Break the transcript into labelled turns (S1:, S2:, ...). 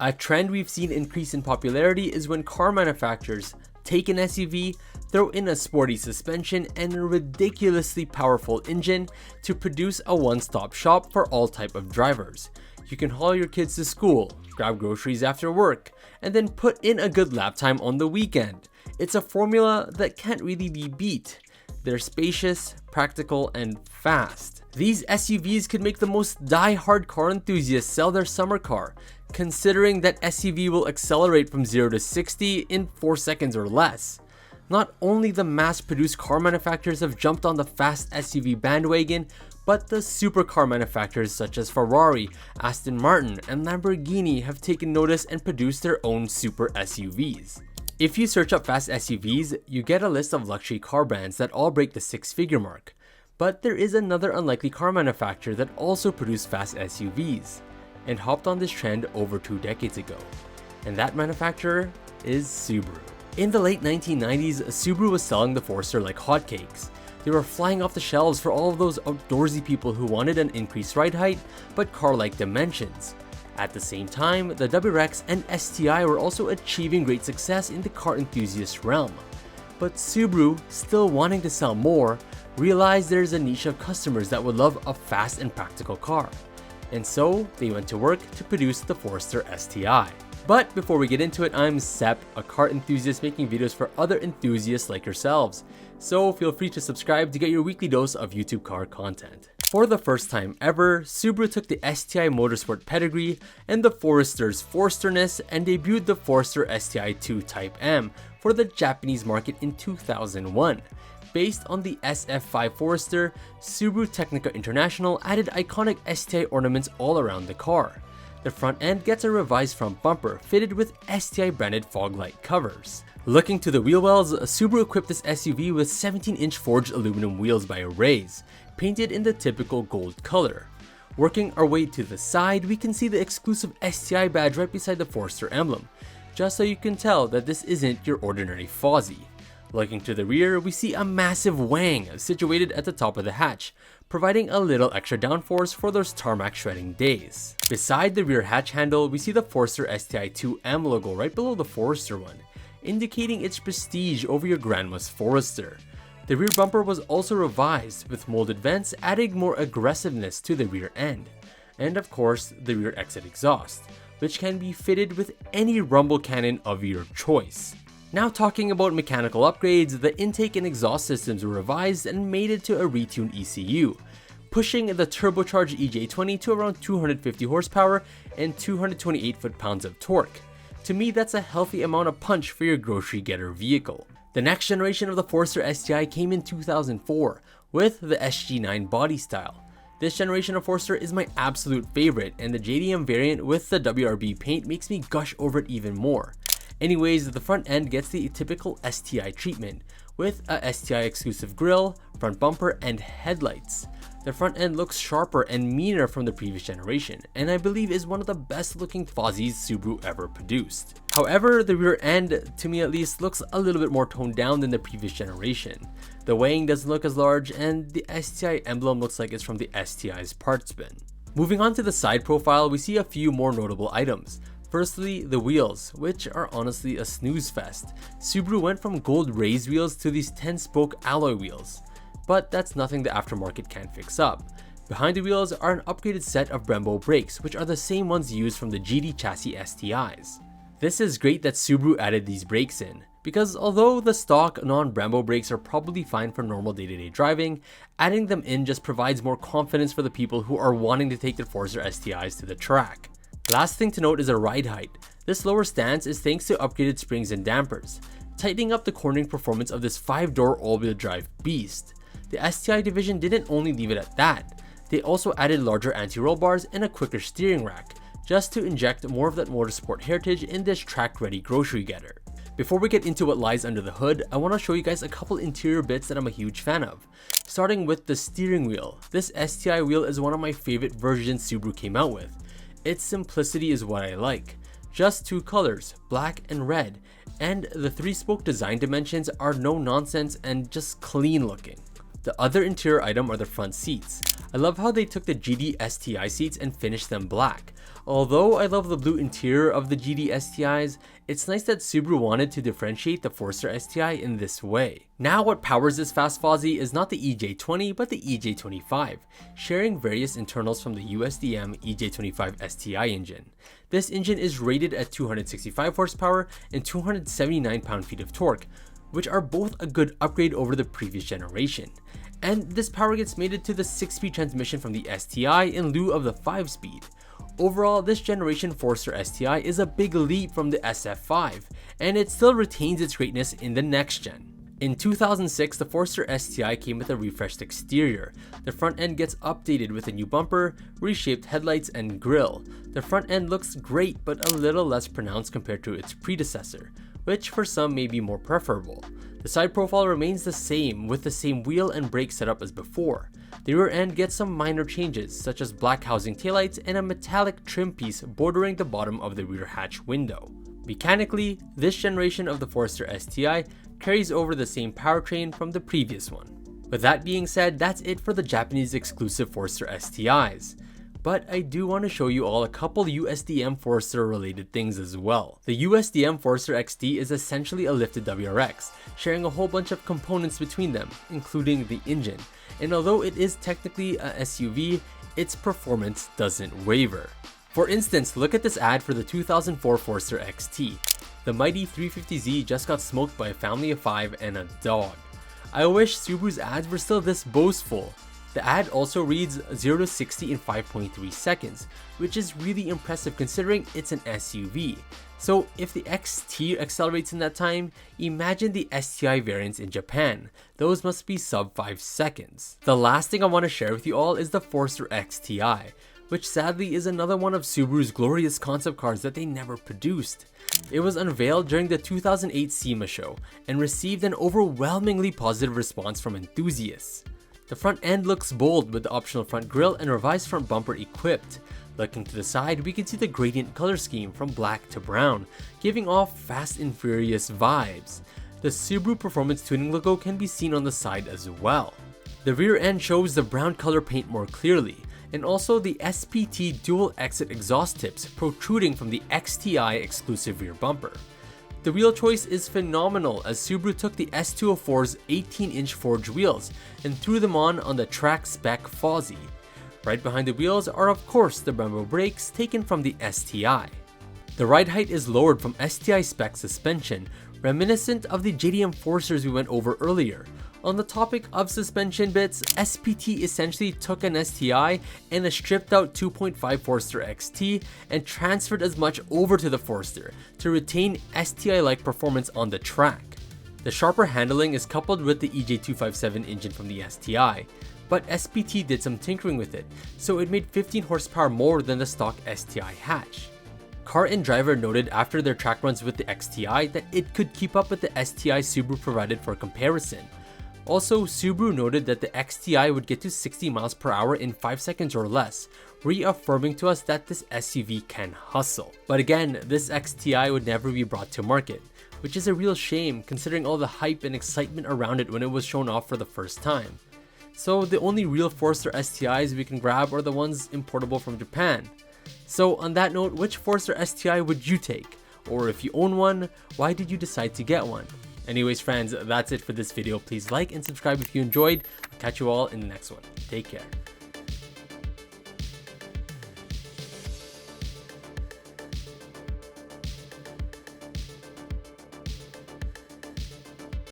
S1: A trend we've seen increase in popularity is when car manufacturers take an SUV, throw in a sporty suspension and a ridiculously powerful engine to produce a one-stop shop for all type of drivers. You can haul your kids to school, grab groceries after work, and then put in a good lap time on the weekend. It's a formula that can't really be beat. They're spacious, practical, and fast. These SUVs could make the most die-hard car enthusiasts sell their summer car, considering that SUV will accelerate from 0 to 60 in 4 seconds or less. Not only the mass-produced car manufacturers have jumped on the fast SUV bandwagon, but the supercar manufacturers such as Ferrari, Aston Martin, and Lamborghini have taken notice and produced their own super SUVs. If you search up fast SUVs, you get a list of luxury car brands that all break the 6-figure mark. But there is another unlikely car manufacturer that also produced fast SUVs and hopped on this trend over 2 decades ago. And that manufacturer is Subaru. In the late 1990s, Subaru was selling the Forester like hotcakes. They were flying off the shelves for all of those outdoorsy people who wanted an increased ride height but car-like dimensions. At the same time, the WRX and STI were also achieving great success in the car enthusiast realm. But Subaru, still wanting to sell more, realized there's a niche of customers that would love a fast and practical car. And so, they went to work to produce the Forester STI. But before we get into it, I'm Sep, a car enthusiast making videos for other enthusiasts like yourselves. So feel free to subscribe to get your weekly dose of YouTube car content. For the first time ever, Subaru took the STI motorsport pedigree and the Forester's Foresterness and debuted the Forester STI 2 Type M for the Japanese market in 2001. Based on the SF5 Forester, Subaru Technica International added iconic STI ornaments all around the car. The front end gets a revised front bumper fitted with STI branded fog light covers. Looking to the wheel wells, Subaru equipped this SUV with 17-inch forged aluminum wheels by Arrays, painted in the typical gold color. Working our way to the side, we can see the exclusive STI badge right beside the Forester emblem, just so you can tell that this isn't your ordinary Fozzie. Looking to the rear, we see a massive wang situated at the top of the hatch, providing a little extra downforce for those tarmac shredding days. Beside the rear hatch handle, we see the Forester STI 2M logo right below the Forester one, indicating its prestige over your grandma's Forester. The rear bumper was also revised, with molded vents adding more aggressiveness to the rear end. And of course, the rear exit exhaust, which can be fitted with any rumble cannon of your choice. Now talking about mechanical upgrades, the intake and exhaust systems were revised and mated to a retuned ECU, pushing the turbocharged EJ20 to around 250 horsepower and 228 foot-pounds of torque. To me, that's a healthy amount of punch for your grocery getter vehicle. The next generation of the Forester STI came in 2004 with the SG9 body style. This generation of Forester is my absolute favorite, and the JDM variant with the WRB paint makes me gush over it even more. Anyways, the front end gets the typical STI treatment, with a STI exclusive grille, front bumper, and headlights. The front end looks sharper and meaner from the previous generation, and I believe is one of the best looking Fozzies Subaru ever produced. However, the rear end, to me at least, looks a little bit more toned down than the previous generation. The weighing doesn't look as large, and the STI emblem looks like it's from the STI's parts bin. Moving on to the side profile, we see a few more notable items. Firstly, the wheels, which are honestly a snooze fest. Subaru went from gold raised wheels to these 10-spoke alloy wheels. But that's nothing the aftermarket can't fix up. Behind the wheels are an upgraded set of Brembo brakes, which are the same ones used from the GD chassis STIs. This is great that Subaru added these brakes in, because although the stock non-Brembo brakes are probably fine for normal day-to-day driving, adding them in just provides more confidence for the people who are wanting to take their Forester STIs to the track. Last thing to note is the ride height. This lower stance is thanks to upgraded springs and dampers, tightening up the cornering performance of this 5-door all-wheel drive beast. The STI division didn't only leave it at that, they also added larger anti-roll bars and a quicker steering rack, just to inject more of that motorsport heritage in this track-ready grocery getter. Before we get into what lies under the hood, I want to show you guys a couple interior bits that I'm a huge fan of. Starting with the steering wheel. This STI wheel is one of my favorite versions Subaru came out with. Its simplicity is what I like. Just 2 colors, black and red, and the 3-spoke design dimensions are no nonsense and just clean looking. The other interior item are the front seats. I love how they took the GT STI seats and finished them black. Although I love the blue interior of the GT STIs, it's nice that Subaru wanted to differentiate the Forester STI in this way. Now what powers this fast Fozzie is not the EJ20 but the EJ25, sharing various internals from the USDM EJ25 STI engine. This engine is rated at 265 horsepower and 279 pound-feet of torque, which are both a good upgrade over the previous generation. And this power gets mated to the 6-speed transmission from the STI in lieu of the 5-speed. Overall, this generation Forester STI is a big leap from the SF5, and it still retains its greatness in the next gen. In 2006, the Forester STI came with a refreshed exterior. The front end gets updated with a new bumper, reshaped headlights, and grille. The front end looks great but a little less pronounced compared to its predecessor, which for some may be more preferable. The side profile remains the same with the same wheel and brake setup as before. The rear end gets some minor changes such as black housing taillights and a metallic trim piece bordering the bottom of the rear hatch window. Mechanically, this generation of the Forester STI carries over the same powertrain from the previous one. With that being said, that's it for the Japanese exclusive Forester STIs. But I do want to show you all a couple USDM Forester related things as well. The USDM Forester XT is essentially a lifted WRX, sharing a whole bunch of components between them, including the engine. And although it is technically a SUV, its performance doesn't waver. For instance, look at this ad for the 2004 Forester XT. The mighty 350Z just got smoked by a family of 5 and a dog. I wish Subaru's ads were still this boastful. The ad also reads 0 to 60 in 5.3 seconds, which is really impressive considering it's an SUV. So if the XT accelerates in that time, imagine the STI variants in Japan. Those must be sub 5 seconds. The last thing I want to share with you all is the Forester XTI, which sadly is another one of Subaru's glorious concept cars that they never produced. It was unveiled during the 2008 SEMA show and received an overwhelmingly positive response from enthusiasts. The front end looks bold with the optional front grille and revised front bumper equipped. Looking to the side, we can see the gradient color scheme from black to brown, giving off Fast and Furious vibes. The Subaru Performance Tuning logo can be seen on the side as well. The rear end shows the brown color paint more clearly, and also the SPT dual exit exhaust tips protruding from the XTI exclusive rear bumper. The wheel choice is phenomenal as Subaru took the S204's 18-inch forged wheels and threw them on the track spec Fozzie. Right behind the wheels are of course the Brembo brakes taken from the STI. The ride height is lowered from STI spec suspension, reminiscent of the JDM Foresters we went over earlier. On the topic of suspension bits, SPT essentially took an STI and a stripped out 2.5 Forester XT and transferred as much over to the Forester to retain STI-like performance on the track. The sharper handling is coupled with the EJ257 engine from the STI, but SPT did some tinkering with it, so it made 15 horsepower more than the stock STI hatch. Car and Driver noted after their track runs with the XTI that it could keep up with the STI Subaru provided for comparison. Also, Subaru noted that the XTI would get to 60 miles per hour in 5 seconds or less, reaffirming to us that this SUV can hustle. But again, this XTI would never be brought to market, which is a real shame considering all the hype and excitement around it when it was shown off for the first time. So the only real Forester STIs we can grab are the ones importable from Japan. So on that note, which Forester STI would you take? Or if you own one, why did you decide to get one? Anyways friends, that's it for this video. Please like and subscribe if you enjoyed. I'll catch you all in the next one. Take care.